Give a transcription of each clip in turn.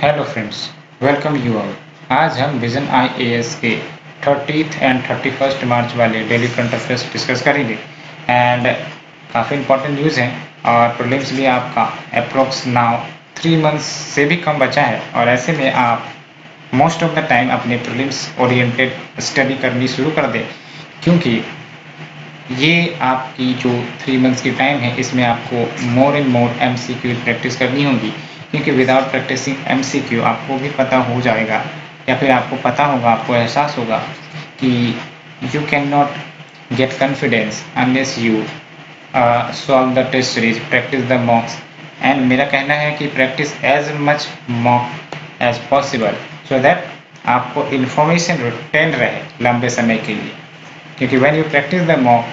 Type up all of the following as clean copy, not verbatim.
Hello friends, welcome you all. आज हम vision IAS के 30th एंड 31st मार्च वाले डेली करंट अफेयर्स डिस्कस करेंगे एंड काफ़ी इंपॉर्टेंट न्यूज़ हैं और प्रीलिम्स भी आपका अप्रोक्स नाउ 3 मंथ्स से भी कम बचा है और ऐसे में आप मोस्ट ऑफ द टाइम अपने प्रीलिम्स ओरिएंटेड स्टडी करनी शुरू कर दें, क्योंकि ये आपकी जो 3 मंथ्स की टाइम है इसमें आपको more and more MCQ practice करनी होगी, क्योंकि विदाउट प्रैक्टिसिंग एमसीक्यू आपको भी पता हो जाएगा या फिर आपको पता होगा, आपको एहसास होगा कि you can not get confidence unless you solve the test series, practice the mocks. And मेरा कहना है कि practice as much mock as possible so that आपको इन्फॉर्मेशन रिटेन रहे लंबे समय के लिए, क्योंकि when you practice the mock,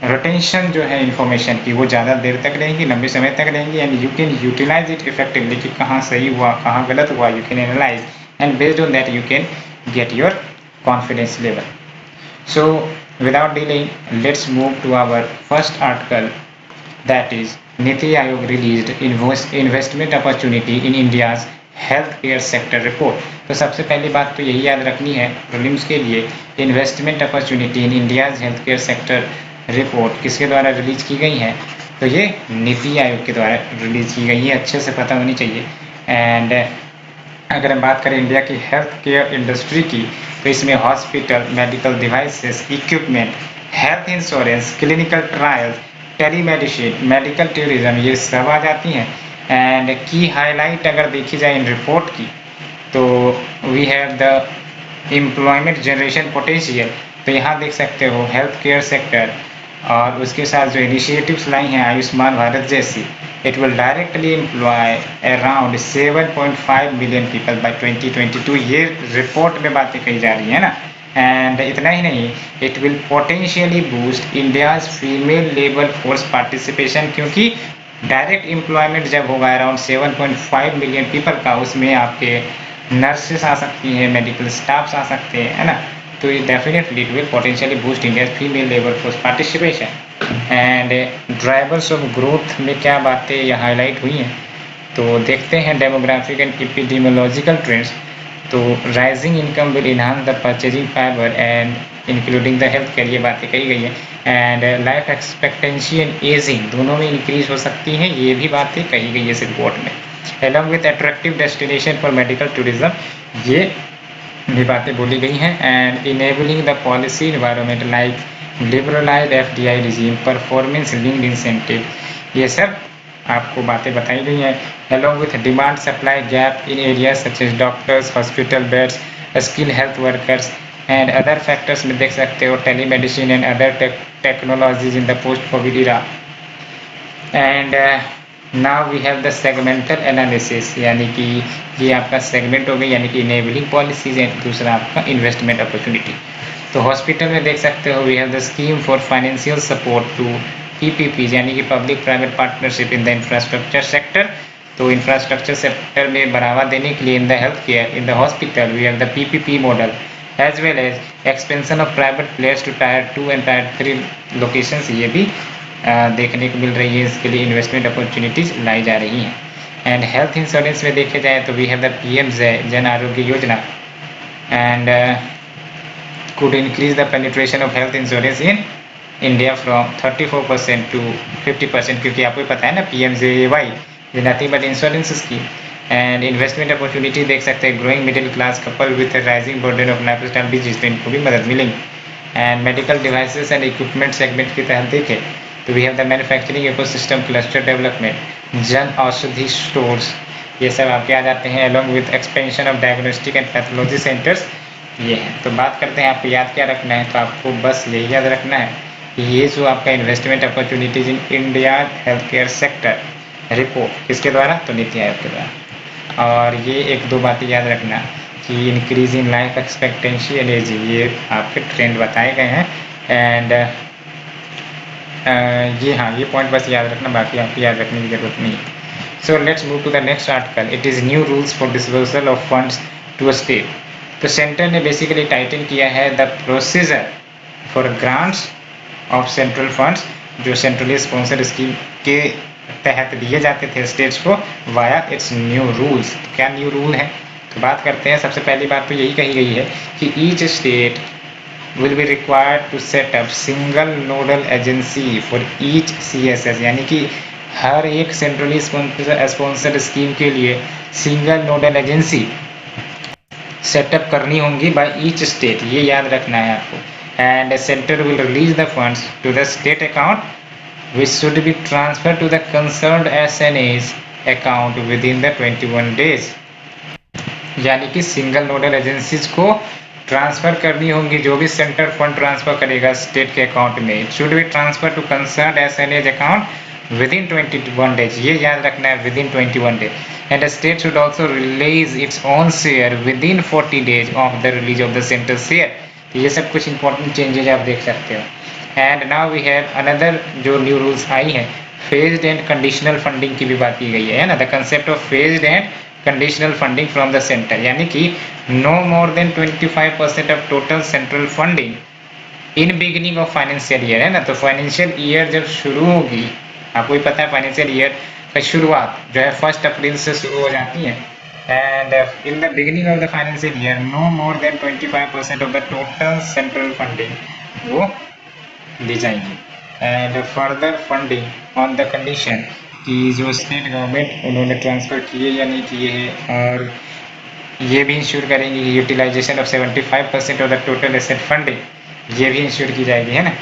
retention जो है इन्फॉर्मेशन की वो ज़्यादा देर तक रहेंगी, लंबे समय तक रहेंगी and you can utilise it effectively कि कहाँ सही हुआ कहाँ गलत हुआ, you can analyse and based on that you can get your confidence level. So without delaying, let's move to our first article, that is Niti Aayog released investment opportunity in India's health care sector report. तो सबसे पहली बात तो यही याद रखनी है prelims के लिए, investment opportunity in India's health care sector report किसके द्वारा रिलीज की गई है, तो ये नीति आयोग के द्वारा रिलीज की गई है, अच्छे से पता होनी चाहिए। एंड अगर हम बात करें इंडिया की हेल्थ केयर इंडस्ट्री की, तो इसमें hospital, medical devices, equipment, health insurance, clinical trials, telemedicine, medical tourism, ये सब आ जाती हैं। एंड की हाईलाइट अगर देखी जाए इन रिपोर्ट की, तो we have the employment generation potential. तो यहाँ देख सकते हो हेल्थ केयर सेक्टर और उसके साथ जो इनिशिएटिव्स लाई हैं आयुष्मान भारत जैसी, it will directly employ around 7.5 million people by 2022, ये रिपोर्ट में बातें कही जा रही है ना। एंड इतना ही नहीं, it will potentially boost India's female labour force participation, क्योंकि डायरेक्ट एम्प्लॉयमेंट जब होगा अराउंड 7.5 मिलियन पीपल का, उसमें आपके नर्सेस आ सकती हैं, मेडिकल स्टाफ्स आ सकते हैं, है ना। तो ये definitely it will potentially boost India female labour force participation. And drivers of growth में क्या बातें यहाँ हाईलाइट हुई हैं, तो देखते हैं डेमोग्राफिक एंड एपिडेमियोलॉजिकल ट्रेंड्स। तो rising income will enhance the purchasing power and including the health care, ये बातें कही गई हैं। And life expectancy and ageing दोनों में इंक्रीज हो सकती है, ये भी बातें कही गई है इस रिपोर्ट में। Along with attractive destination for medical tourism, ये भी बातें बोली गई हैं। And enabling the policy environment like liberalise FDI regime, performance linked incentive, ये सब आपको बातें बताई गई हैं। Along with demand supply gap in area such as doctors, hospital beds, skill health workers and other factors में देख सकते हो telemedicine and other technologies in the post covid era. And now we have the segmental analysis, यानी कि ये आपका segment हो गई, यानी कि इनेबलिंग पॉलिसीज एंड दूसरा आपका इन्वेस्टमेंट अपॉर्चुनिटी। तो हॉस्पिटल में देख सकते हो we have the scheme for financial support to PPP, यानी कि public private partnership in the infrastructure sector. तो इंफ्रास्ट्रक्चर सेक्टर में बढ़ावा देने के लिए in the health care in the hospital we have the PPP model, as well as expansion of private players to tier 2 and tier 3 locations, ये भी देखने को मिल रही है, इसके लिए इन्वेस्टमेंट अपॉर्चुनिटीज लाई जा रही हैं। एंड हेल्थ इंश्योरेंस में देखे जाए तो we have the PM Jan Arogya Yojana and could increase the penetration of health insurance in India from 34% to 50%, क्योंकि आपको पता है ना PMJAY is nothing but insurance scheme। And investment opportunity देख सकते हैं growing middle class couple with rising burden of lifestyle disease, तो इनको भी मदद मिलेगी। And medical devices and equipment segment की तहत देखें तो we have the manufacturing ecosystem cluster development, Jan Aushadhi stores, ये सब आपके आ जाते हैं। Along with expansion of diagnostic and pathology centres, ये है। तो बात करते हैं आपको याद क्या रखना है, तो आपको बस यही याद रखना है कि ये जो आपका investment opportunities in India health care sector report किसके द्वारा, तो नीति आयोग के द्वारा। और ये एक दो बातें याद रखना कि increase in life expectancy and ageing, ये आपके ट्रेंड बताए गए हैं। एंड ये हाँ, ये पॉइंट बस याद रखना, बाकी आपको याद रखने की जरूरत नहीं है। So let's move to the next article, it is new rules for disbursal of funds to a state. तो सेंटर ने बेसिकली टाइटल किया है the procedure for grants of central funds, जो सेंट्रली स्पॉन्सर्ड स्कीम के तहत दिए जाते थे स्टेट्स को वाया इट्स न्यू रूल्स। तो क्या न्यू रूल है, तो बात करते हैं। सबसे पहली बात तो यही कही गई है कि each state will be required to set up single nodal agency for each CSS, यानी कि हर एक सेंट्रली स्पॉन्सर्ड स्कीम के लिए सिंगल नोडल एजेंसी सेटअप करनी होंगी बाय ईच स्टेट, ये याद रखना है आपको। And centre will release the funds to the state account which should be transfer to the concerned SNA's account within the 21 days, यानी कि सिंगल नोडल एजेंसीज को ट्रांसफर करनी होंगी, जो भी सेंटर फंड ट्रांसफर करेगा स्टेट के account में, it should be transfer to concerned SNA's account within 21 days, ये याद रखना है, within 21 days. And the state should also release its own share with in 40 days of the release of the centre share. तो ये सब कुछ important changes आप देख सकते हो। And now we have another जो न्यू रूल्स आई हैं, फेज्ड एंड कंडीशनल फंडिंग की भी बात की गई है ना, the concept of phased and conditional funding from the centre, यानी कि no more than 25% of total central funding in beginning of financial year, है ना। तो फाइनेंशियल ईयर जब शुरू होगी, आपको ही पता है फाइनेंशियल ईयर का शुरुआत जो है 1 अप्रैल से शुरू हो जाती है। And in the beginning of the financial year no more than 25% of the total central funding वो दी जाएंगी। And further funding on the condition कि जो स्टेट गवर्नमेंट उन्होंने ट्रांसफ़र किए या नहीं किए हैं, और ये भी इंश्योर करेंगे कि utilisation of 75% of the total asset funding ये भी इंश्योर की जाएगी, है ना।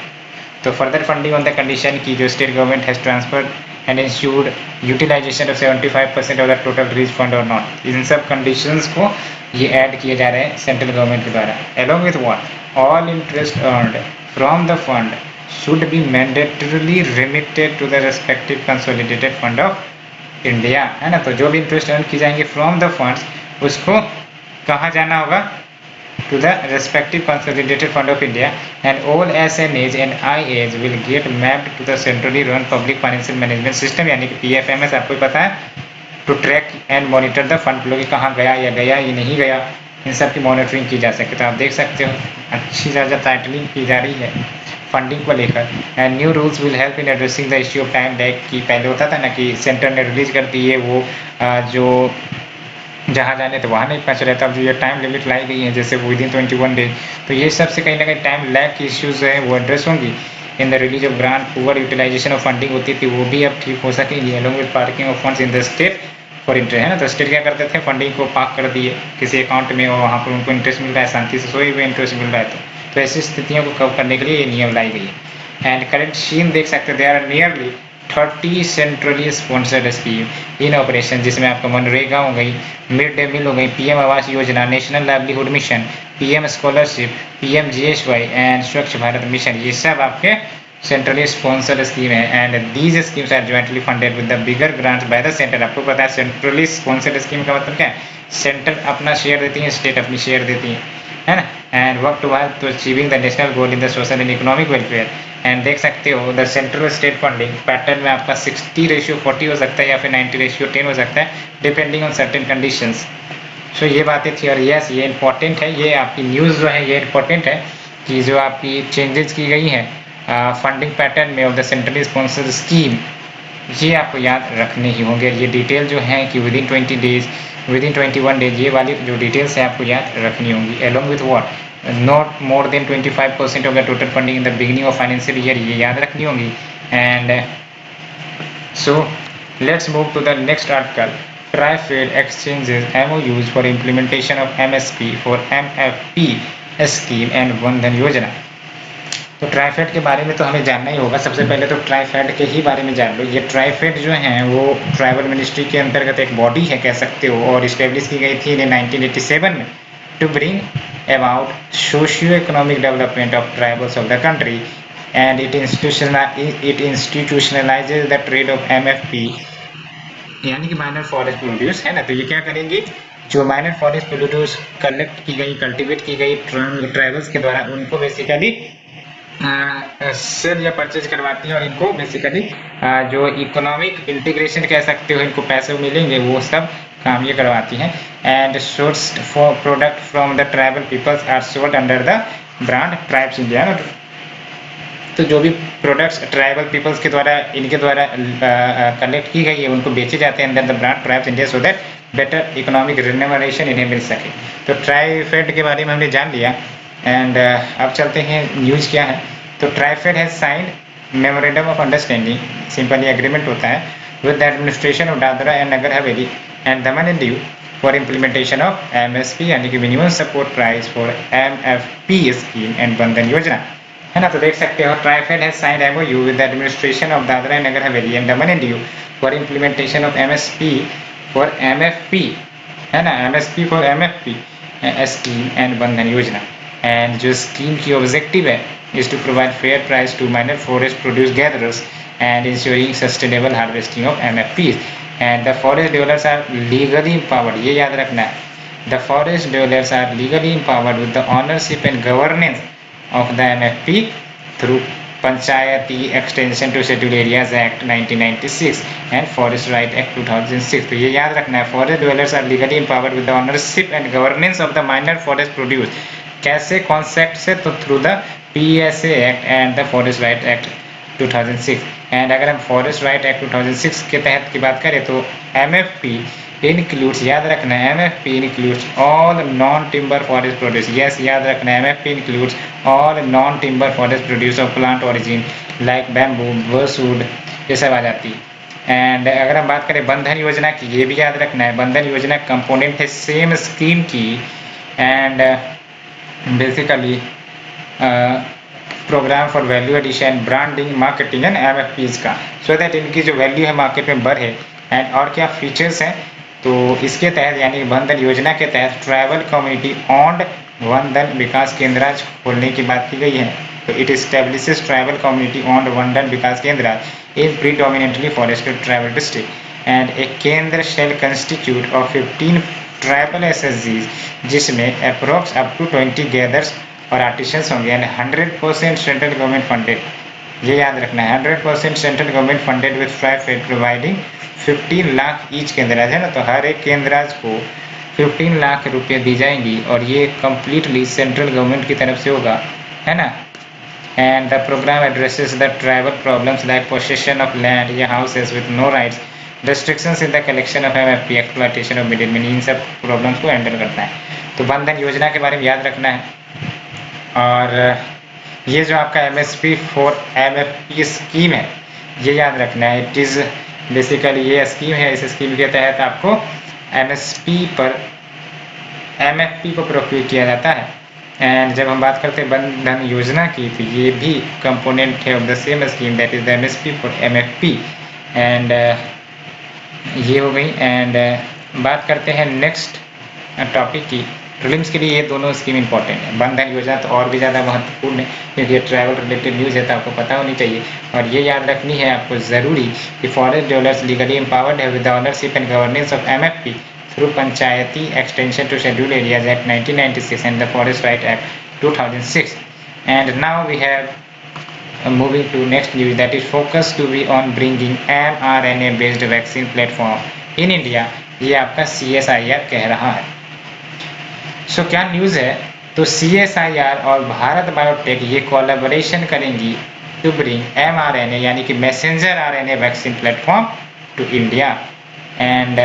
तो further funding on the condition की जो state government has transferred and ensured utilisation of 75% of the total release fund और नॉट, इन सब कंडीशंस को ये ऐड किए जा रहे हैं सेंट्रल गवर्नमेंट के द्वारा। Along with what all interest earned from the fund should be mandatorily remitted to the respective consolidated fund of India, है ना। तो जो भी इंटरेस्ट अर्न की जाएंगे फ्रॉम द फंड्स उसको कहाँ जाना होगा, to the respective consolidated fund of India, and all SNAs and IAs will get mapped to the centrally run public financial management system, यानी कि PFMS आपको पता है, to track and monitor the fund flow, कहाँ गया या नहीं गया, इन सब की मॉनिटरिंग की जा सकती है। तो आप देख सकते हो अच्छी ज़्यादा टाइटलिंग की जा रही है फंडिंग को लेकर। And new rules will help in addressing the issue of time lag, की पहले होता था ना कि सेंटर ने रिलीज कर दी है वो जो जहाँ जाने थे वहाँ नहीं पहुँच रहे थे, अब जो ये टाइम लिमिट लाई गई है जैसे विद इन 21 डेज, तो ये सबसे कहीं ना कहीं टाइम लैग की इश्यूज है वो एड्रेस होंगी। In the release of grant poor utilisation of funding होती थी वो भी अब ठीक हो सकेंगी, along with parking of funds in the state for interest, है ना। तो स्टेट क्या करते थे, फंडिंग को पार्क कर दिए किसी अकाउंट में और वहाँ पर उनको इंटरेस्ट मिल रहा है, शांति से सोए हुए इंटरेस्ट मिल रहा है। तो ऐसी स्थितियों को कवर करने के लिए ये नियम लाई गई है। एंड करेंट सीन देख सकते हैं, there are nearly 30 centrally sponsored scheme in operation, जिसमें आपका मनरेगा हो गई, मिड डे मील हो गई, PM Awas Yojana, national livelihood mission, PM scholarship, PMGSY and Swachh Bharat mission, ये सब आपके सेंट्रली स्पॉन्सर्ड स्कीम है। And these schemes are jointly funded with the bigger grants by the centre. आपको पता है सेंट्रली स्पॉन्सर्ड स्कीम का मतलब क्या है, सेंटर अपना शेयर देती है, स्टेट अपनी शेयर देती है ना। And work to achieving the national goal in the social and economic welfare. And देख सकते हो the central state funding pattern में आपका 60:40 हो सकता है या फिर 90:10 हो सकता है, डिपेंडिंग ऑन सर्टेन कंडीशंस। सो ये बातें थी, और यस ये इंपॉर्टेंट है, ये आपकी न्यूज़ जो है ये इंपॉर्टेंट है कि जो आपकी चेंजेस की गई हैं फंडिंग पैटर्न में of the centrally sponsored scheme, ये आपको याद रखने ही होंगे। ये डिटेल जो है कि within 20 days, within 21 days, ये वाली जो डिटेल्स है आपको याद रखनी होंगी। Along with what not more than 25% of the total funding in the beginning of financial year, ये याद रखनी होंगी। And so let's move to the next article, TRIFED exchanges MOUs for implementation of MSP for MFP scheme and Van Dhan Yojana. तो ट्राइफेड के बारे में तो हमें जानना ही होगा। सबसे पहले तो ट्राइफेड के ही बारे में जान लो। ये ट्राइफेड जो है वो ट्राइबल मिनिस्ट्री के अंतर्गत एक बॉडी है कह सकते हो, और इस्टेब्लिश की गई थी 1987 में to bring about socio economic development of tribals of the country, and it institutionalises the trade of MFP, यानी कि माइनर फॉरेस्ट प्रोड्यूस, है ना। तो ये क्या करेंगे, जो माइनर फॉरेस्ट प्रोड्यूस कलेक्ट की गई, कल्टीवेट की गई ट्राइबल्स के द्वारा, उनको बेसिकली सेल या परचेज करवाती है, और इनको बेसिकली जो इकोनॉमिक इंटीग्रेशन कह सकते हो, इनको पैसे मिलेंगे, वो सब काम ये करवाती हैं। And sourced for product from the tribal peoples are sold under the brand tribes India. तो जो भी प्रोडक्ट्स ट्राइबल पीपल्स के द्वारा इनके द्वारा कलेक्ट की गई है उनको बेचे जाते हैं अंदर the brand tribes India, so that better economic remuneration इन्हें मिल सके। तो ट्राइफेड के बारे में हमने जान लिया। एंड अब चलते हैं न्यूज़ क्या है। तो TRIFED has signed memorandum of understanding, simply agreement होता है with the administration of Dadra and Nagar Haveli and Daman and Diu for implementation of MSP यानी कि minimum support price for MFP scheme and Bandhan Yojana, है ना। तो देख सकते हो TRIFED has signed MOU with the administration of Dadra and Nagar Haveli and Daman and Diu for implementation of MSP for MFP, है ना, MSP for MFP scheme and Bandhan योजना। एंड जो स्कीम की ऑब्जेक्टिव है is to provide fair price to minor forest produce gatherers and ensuring sustainable harvesting of MFPs, and the forest developers are legally empowered, ये याद रखना है, the forest developers are legally empowered with the ownership and governance of the MFP through Panchayati extension to schedule areas act 1996 and forest right act 2006। तो ये याद रखना है, forest developers are legally empowered with the ownership and governance of the minor forest produce, कैसे concept से, तो through the PSA act and the forest right act 2006। And अगर हम फॉरेस्ट राइट एक्ट 2006 के तहत की बात करें तो MFP includes, याद रखना है, MFP includes all non-timber forest produce, yes याद रखना है, MFP includes all non-timber forest produce of plant origin like bamboo, basswood, ये सब आ जाती है। एंड अगर हम बात करें बंधन योजना की, ये भी याद रखना है, बंधन योजना कंपोनेंट है सेम स्कीम की and basically program for value addition, branding, marketing and MFPs का, सो दैट इनकी जो वैल्यू है मार्केट में बढ़े। एंड और क्या फीचर्स हैं, तो इसके तहत यानी बंधन योजना के तहत tribal community owned Vandhan Vikas Kendra खोलने की बात की गई है। तो it establishes tribal community owned Vandhan Vikas Kendra in predominantly forested tribal district and a Kendra shall constitute of 15 tribal SSGs जिसमें अप्रोक्स अप टू 20 गैदर्स और आर्टिशंस होंगे एंड 100% सेंट्रल गवर्नमेंट फंडेड, ये याद रखना है, 100% central government funded with TRIFED providing 15 lakh each केंद्राज, है ना। तो हर एक केंद्राज को 15 लाख रुपये दी जाएंगी और ये कम्प्लीटली सेंट्रल गवर्नमेंट की तरफ से होगा, है ना। And the programme addresses the tribal problems like possession of land या houses with no rights, restrictions in the collection of MFP, exploitation of middle, इन सब प्रॉब्लम्स को हैंडल करता है। तो बंधन योजना के बारे में याद रखना है। और ये जो आपका MSP फॉर MFP स्कीम है, ये याद रखना है, इट इज़ बेसिकली ये स्कीम है, इस स्कीम के तहत आपको MFP को प्रोक्योर किया जाता है। एंड जब हम बात करते हैं बंधन योजना की, तो ये भी कंपोनेंट है of the same scheme, that is the MSP for MFP। And ये हो गई। एंड बात करते हैं नेक्स्ट टॉपिक की। प्रीलिम्स के लिए ये दोनों स्कीम इंपॉर्टेंट है, बंधन योजना तो और भी ज़्यादा महत्वपूर्ण है क्योंकि ये ट्रैवल रिलेटेड न्यूज़ है, तो आपको पता होनी चाहिए। और ये याद रखनी है आपको ज़रूरी कि फॉरेस्ट डेवलपर्स लीगली एम्पावर्ड है with the ownership and governance of MFP through Panchayati extension to schedule areas act 1996 and the forest right act 2006। And now we have moving to next news, that is focus to be on bringing mRNA based vaccine platform in India, ये आपका CSIR कह रहा है। सो क्या news है, तो CSIR और Bharat biotech ये कोलैबोरेशन करेंगी टू ब्रिंग mRNA यानी कि messenger RNA vaccine platform to India. And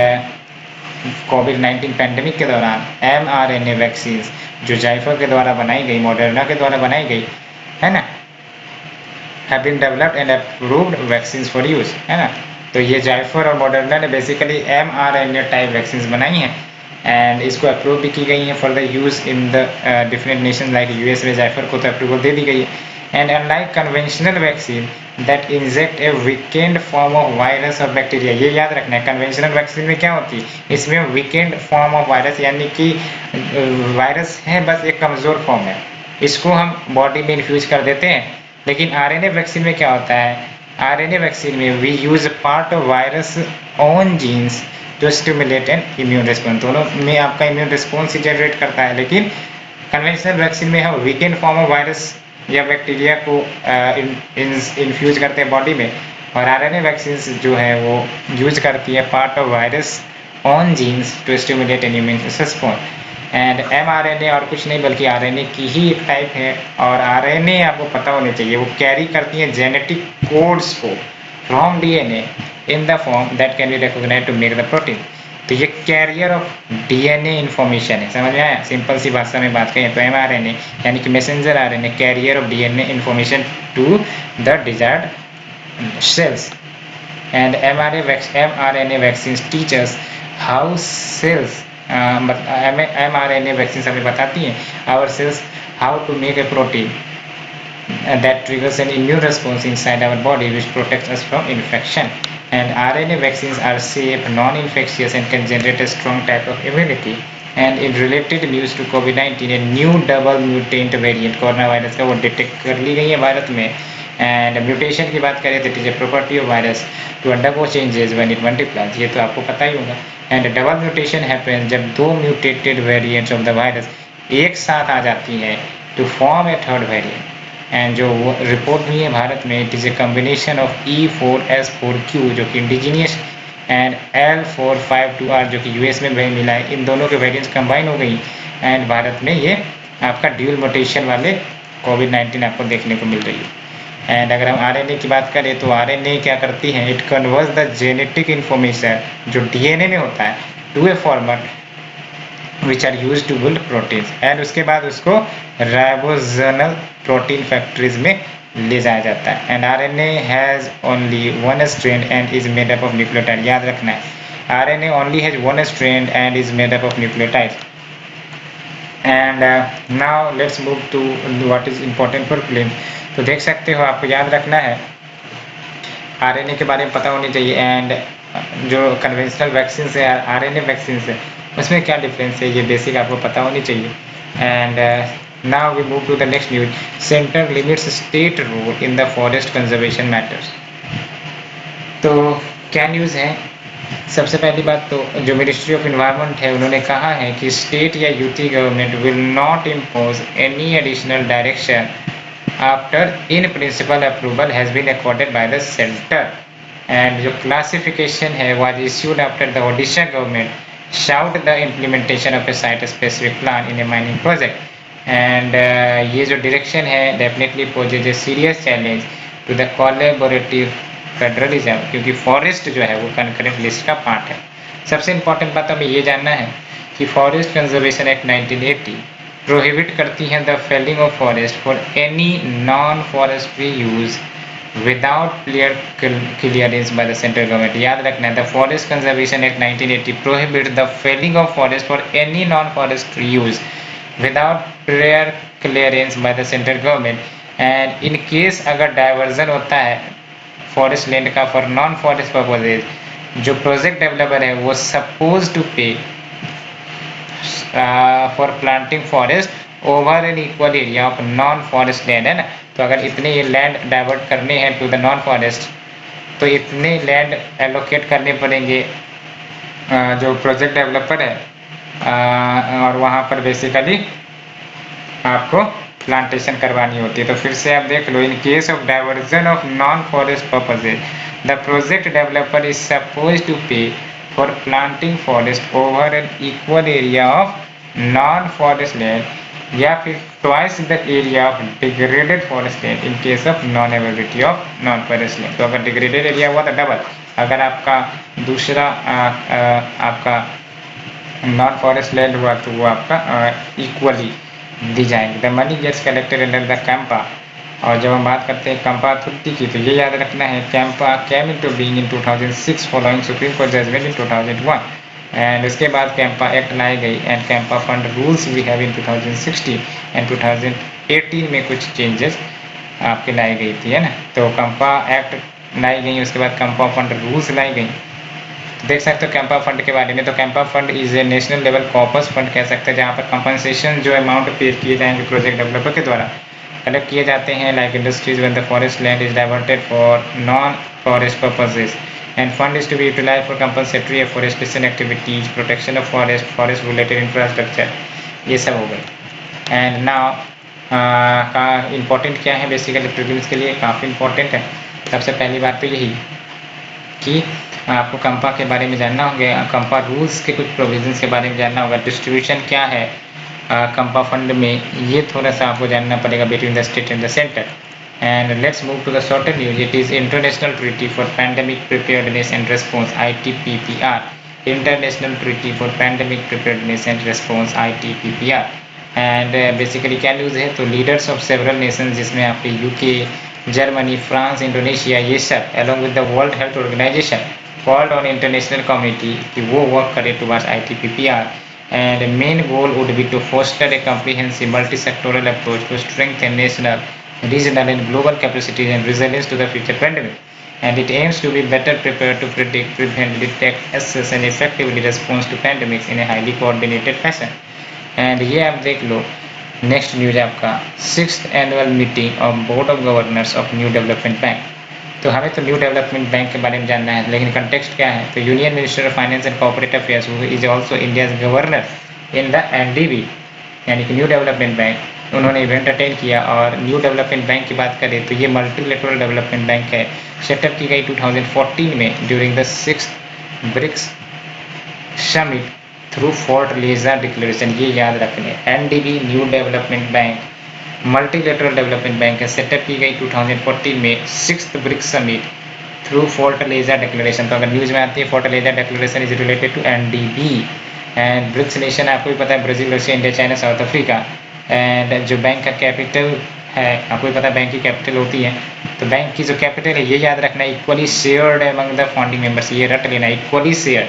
कोविड-19 पैंडेमिक के दौरान mRNA वैक्सीन जो जाइफर के द्वारा बनाई गई, मॉडर्ना के द्वारा बनाई गई, है ना, have been developed and approved vaccines for use, है ना। तो ये जाइफर और मॉडर्ना ने बेसिकली mRNA टाइप वैक्सीन बनाई हैं एंड इसको अप्रूव भी की गई हैं for the use in the different nation like US में जाइफर को तो अप्रूवल दे दी गई है। And unlike conventional vaccine that inject A weekend form of virus और बैक्टीरिया, ये याद रखना है, कन्वेंशनल वैक्सीन में क्या होती है, इसमें वीकेंड फॉर्म ऑफ वायरस यानी कि वायरस है बस एक कमज़ोर फॉर्म है, इसको हम बॉडी में इन्फ्यूज कर देते हैं। लेकिन RNA वैक्सीन में क्या होता है, RNA वैक्सीन में we use part of virus on genes to stimulate an immune response, दोनों में आपका इम्यून रिस्पॉन्स ही जनरेट करता है। लेकिन कन्वेंशनल वैक्सीन में हम वीकेंड फॉर्म ऑफ वायरस या बैक्टीरिया को इन्फ्यूज करते हैं बॉडी में, और RNA वैक्सीन जो है वो यूज करती है part of virus on genes to stimulate an immune response. And mRNA और कुछ नहीं बल्कि RNA की ही एक टाइप है, और RNA आपको पता होना चाहिए वो कैरी करती है जेनेटिक कोड्स को from DNA in the form that can be recognised to make the protein. तो ये कैरियर ऑफ DNA इन्फॉर्मेशन है, समझ में आया? सिंपल सी भाषा में बात करें तो mRNA यानी कि messenger RNA carrier of DNA information to the desired cells, and mRNA vaccines teach us how cells mRNA vaccine हमें बताती हैं our cells how to make a protein that triggers an immune response inside our body which protects us from infection, and RNA vaccines are safe, non-infectious and can generate a strong type of immunity. And in related news to COVID-19, a new double mutant variant corona virus का वो detect कर ली गई है भारत में। And mutation की बात करें तो it is a property of virus to undergo changes when it multiplies, ये तो आपको पता ही होगा। एंड डबल म्यूटेशन हैपेंस जब दो mutated variants of the virus एक साथ आ जाती हैं to form a third variant. And जो रिपोर्ट हुई है भारत में it is a combination of E4S4Q जो कि इंडिजीनियस एंड L452R जो कि यूएस में मिला है, इन दोनों के वेरिएंट्स कंबाइन हो गई एंड भारत में ये आपका ड्यूल म्यूटेशन वाले कोविड-19 आपको देखने को मिल रही है। एंड अगर हम RNA की बात करें तो RNA क्या करती है, it converts the genetic information जो DNA में होता है to a format which are use to build proteins, and उसके बाद उसको राइबोसोमल प्रोटीन फैक्ट्रीज में ले जाया जाता है। And RNA has only one strand and is made up of nucleotide, याद रखना है RNA only has one strand and is made up of nucleotide. And now let's move to what is important for claim. तो देख सकते हो आपको याद रखना है RNA के बारे में पता होनी चाहिए, एंड जो कन्वेंशनल वैक्सीन है RNA वैक्सीन है उसमें क्या डिफरेंस है ये बेसिक आपको पता होनी चाहिए। And now we move to the next news, centre limits state role in the forest conservation matters. तो क्या न्यूज़ है, सबसे पहली बात तो जो मिनिस्ट्री ऑफ इन्वायरमेंट है उन्होंने कहा है कि स्टेट या UT government will not impose any additional direction after in principle approval has been accorded by the centre. And जो क्लासिफिकेशन है was issued after the Odisha government sought the implementation of a site specific plan in a mining project. And ये जो direction है definitely poses a serious challenge to the collaborative federalism, क्योंकि forest जो है वो concurrent list का part है। सबसे इम्पॉर्टेंट बात हमें ये जानना है कि फॉरेस्ट कंजर्वेशन एक्ट 1980 प्रोहिबिट करती है the felling of forest for any non forestry use without clearance by the central government. याद रखना है the forest conservation act 1980 prohibit the felling of forest for any non forestry use without prior clearance by the central government. And in case अगर diversion होता है forest land का for non forest purposes, जो project developer है वो suppose to pay for planting forest over an equal area of non forest land, है ना। तो अगर इतने ये लैंड डाइवर्ट करने हैं टू द नॉन फॉरेस्ट तो इतने लैंड एलोकेट करने पड़ेंगे जो प्रोजेक्ट डेवलपर है और वहाँ पर बेसिकली आपको प्लांटेशन करवानी होती है। तो फिर से आप देख लो, in case of diversion of non forest purposes the project developer is suppose to pay for planting forest over an equal area of non forest land या फिर twice the area of degraded forest land in case of non availability of non forest land. तो अगर degraded area हुआ तो double, अगर आपका दूसरा आपका नॉन फॉरेस्ट लैंड हुआ तो वो आपका इक्वली दी जाएंगे। The money gets collected under the CAMPA. और जब हम बात करते हैं कैंपा अथॉरिटी की तो ये याद रखना है CAMPA came into being in 2006 following Supreme Court judgement in 2001, and उसके बाद कैंपा एक्ट लाई गई and CAMPA fund rules we have in 2016 and 2018 में कुछ चेंजेस आपके लाई गई थी, है ना। तो कैंपा एक्ट लाई गई, उसके बाद कैंपा फंड रूल्स लाई गई। देख सकते हो कैंपा फंड के बारे में, तो CAMPA fund is a national level corpus fund कह सकते हैं जहाँ पर कंपनसेशन जो अमाउंट पे किए जाएंगे प्रोजेक्ट डेवलपर के द्वारा कलेक्ट किए जाते हैं like industries when the forest land is diverted for non forest purposes, and fund is to be utilised for compensatory afforestation activities, protection of forest, forest related infrastructure, ये सब हो गए। And now का important क्या है basically prelims के लिए, काफ़ी इंपॉर्टेंट है। सबसे पहली बात तो यही कि आपको कंपा के बारे में जानना होगा, कंपा रूल्स के कुछ प्रोविजंस के बारे में जानना होगा, डिस्ट्रीब्यूशन क्या है कंपा फंड में, ये थोड़ा सा आपको जानना पड़ेगा between the state and the centre. And let's move to the shorter news. It is International Treaty for Pandemic Preparedness and Response (ITPPR). International Treaty for Pandemic Preparedness and Response (ITPPR). And basically क्या news है, तो leaders of several Nations जिसमें आपके UK, Germany, France, Indonesia, ये सब along with the World Health Organization called on international community कि वो work करे towards ITPPR. And main goal would be to foster a comprehensive multi-sectoral approach to strengthen national, regional and global capacities and resilience to the future pandemic. And it aims to be better prepared to predict, prevent, detect, assess and effectively respond to pandemics in a highly coordinated fashion. And ये आप देख लो next news आपका 6th annual meeting of board of governors of new development bank. तो हमें तो new development bank के बारे में जानना है, लेकिन कंटेक्स्ट क्या है, तो union minister of finance and corporate affairs who is also India's governor in the NDB यानी कि न्यू डेवलपमेंट बैंक, उन्होंने इवेंट अटेंड किया. और न्यू डेवलपमेंट बैंक की बात करें तो ये मल्टीलेटरल डेवलपमेंट बैंक है, सेटअप की गई 2014 में during the 6th BRICS summit through Fortaleza declaration. ये याद रखने, NDB new development bank multilateral development bank है, सेटअप की गई 2014 में 6th BRICS summit through Fortaleza declaration. तो अगर न्यूज़ में आती है Fortaleza declaration is related to NDB. And BRICS nation आपको भी पता है, Brazil, Russia, India, China, South Africa. And जो बैंक का कैपिटल है, आपको भी पता है बैंक की कैपिटल होती है, तो बैंक की जो कैपिटल है ये याद रखना, equally shared among the founding members, ये रट लेना, इक्वली शेयर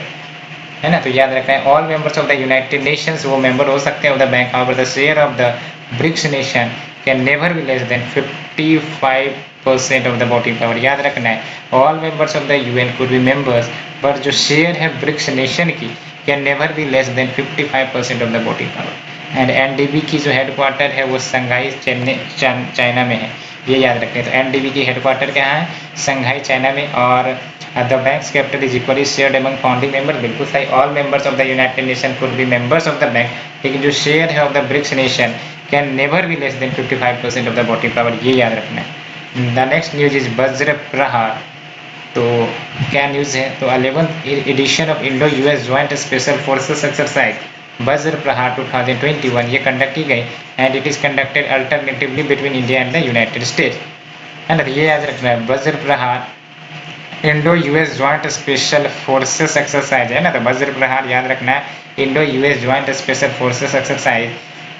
है ना. तो याद रखना है all members of the United Nations वो मेंबर हो सकते हैं of the bank, however the share of the BRICS nation can never be less than 55% of the voting power. याद रखना है all members of the UN could be members, पर जो share है ब्रिक्स नेशन की can never be less than 55% of the voting power. And NDB की जो headquarter है वो संघाई चाइना में है, ये याद रखते हैं. तो एनडीबी की हेडक्वार्टर कहाँ है, संघाई चाइना में. और the bank's capital is equally shared among founding member, बिल्कुल सही. All members of the United Nation could be members of the bank, लेकिन जो शेयर है of the BRICS nation can never be less than 55% of the voting power, ये याद रखना है. The next news is वज्र प्रहार. तो क्या न्यूज़ है, तो 11th edition of Indo US joint special forces exercise Vajra Prahar 2021 ये कंडक्ट की गई. And it is conducted alternatively between India and the United States, है ना. तो ये याद रखना है, Vajra Prahar Indo US joint special forces exercise है ना. तो वज्र प्रहार याद रखना है, Indo US joint special forces exercise,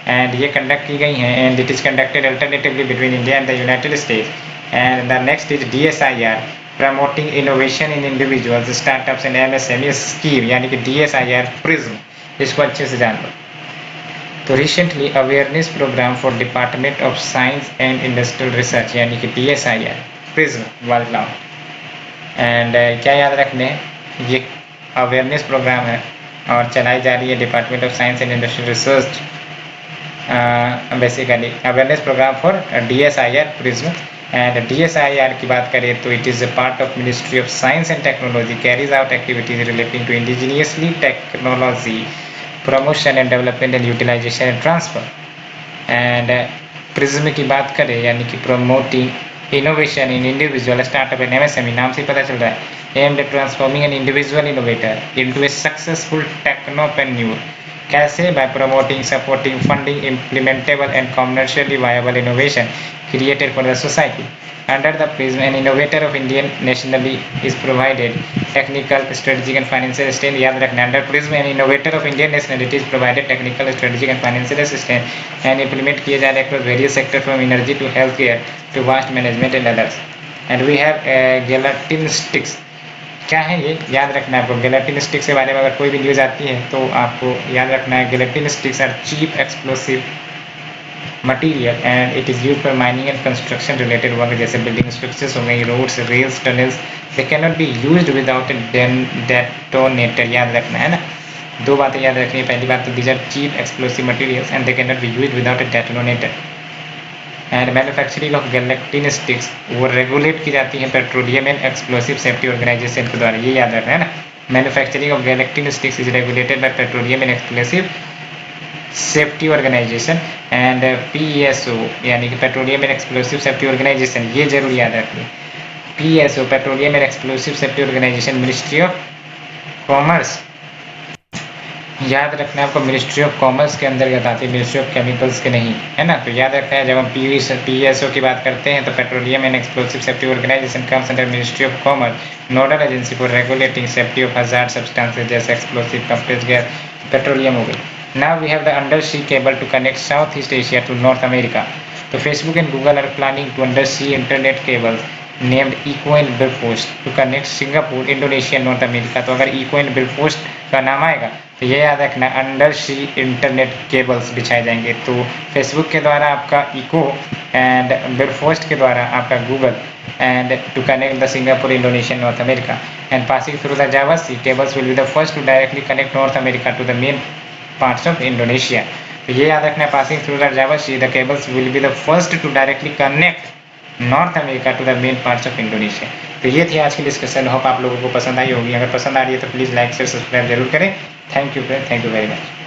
and ये कंडक्ट की गई हैं. And it is conducted alternatively between India and the United states. And the next is DSIR promoting innovation in individuals, startups and MSME scheme, यानी कि DSIR prism, इसको अच्छे से जान लो. तो recently awareness program for department of science and industrial research यानी कि DSIR prism was launch. And क्या याद रखने, ये अवेयरनेस प्रोग्राम है और चलाई जा रही है department of science and industrial research. Basically awareness program for DSIR prism. And DSIR की बात करें तो it is a part of ministry of science and technology, carries out activities relating to indigenously technology promotion and development and utilisation and transfer. And prism की बात करें यानी कि promoting innovation in individual startup and MSME, नाम से पता चल रहा है, and transforming an individual innovator into a successful technopreneur. कैसे, by promoting, supporting, funding implementable and commercially viable innovation created for the society. Under the prism, an innovator of Indian nationally is provided technical, strategic and financial assistance. याद रखना, under prism an innovator of Indian nationality is provided technical, strategic and financial assistance and implement किए जा रहे across various sectors from energy to healthcare to waste management and others. And we have gelatin sticks. क्या है ये, याद रखना है आपको. गेलेटिन स्टिक्स के बारे में अगर कोई भी न्यूज़ आती है तो आपको याद रखना है, gelatin sticks are cheap explosive material and it is use for mining and construction related work, जैसे बिल्डिंग स्ट्रक्चर्स हो गई, roads, rails, tunnels. They can not be used without a detonator. याद रखना है ना, दो बातें याद रखनी है. पहली बात तो these are cheap explosive materials and they can not be used without a detonator. And manufacturing of gelatin sticks वो रेगुलेट की जाती है petroleum and explosive safety organisation के द्वारा, ये याद रखना है ना. Manufacturing of gelatin sticks is regulated by petroleum and explosive safety organisation. And PESO यानी कि petroleum and explosive safety organisation, ये जरूर याद रखिए. PSO petroleum and explosive safety organisation, ministry of commerce, याद रखना है आपको, मिनिस्ट्री ऑफ कॉमर्स के अंतर्गत आती है, मिनिस्ट्री ऑफ केमिकल्स के नहीं, है ना। तो याद रखना है जब हम PSO की बात करते हैं तो petroleum and explosive safety organisation comes under ministry of commerce, nodal agency for regulating safety of hazard substances जैसे एक्सप्लोसिव, कंप्रेस्ड गैस, पेट्रोलियम हो गई। Now we have the under sea cable to connect south east Asia to North America. तो Facebook and Google are planning to under sea internet cables named Echo and Bifrost to connect Singapore, Indonesia, North America. तो अगर eco and बिलफोस्ट का नाम आएगा तो ये याद रखना, अंडर सी इंटरनेट केबल्स बिछाए जाएंगे। तो फेसबुक के द्वारा आपका इको एंड बिलफोस्ट के द्वारा आपका Google and to connect the Singapore, Indonesia, North America and passing through the Java Sea cables will be the first to directly connect North America to the main parts of Indonesia. तो ये याद रखना, passing through the Java Sea the cables will be the first to directly connect North America to the main parts of Indonesia. तो ये थी आज की discussion, hope आप लोगों को पसंद आई होगी। अगर पसंद आ रही है तो प्लीज़ लाइक शेयर सब्सक्राइब जरूर करें। Thank you friend, thank you very much.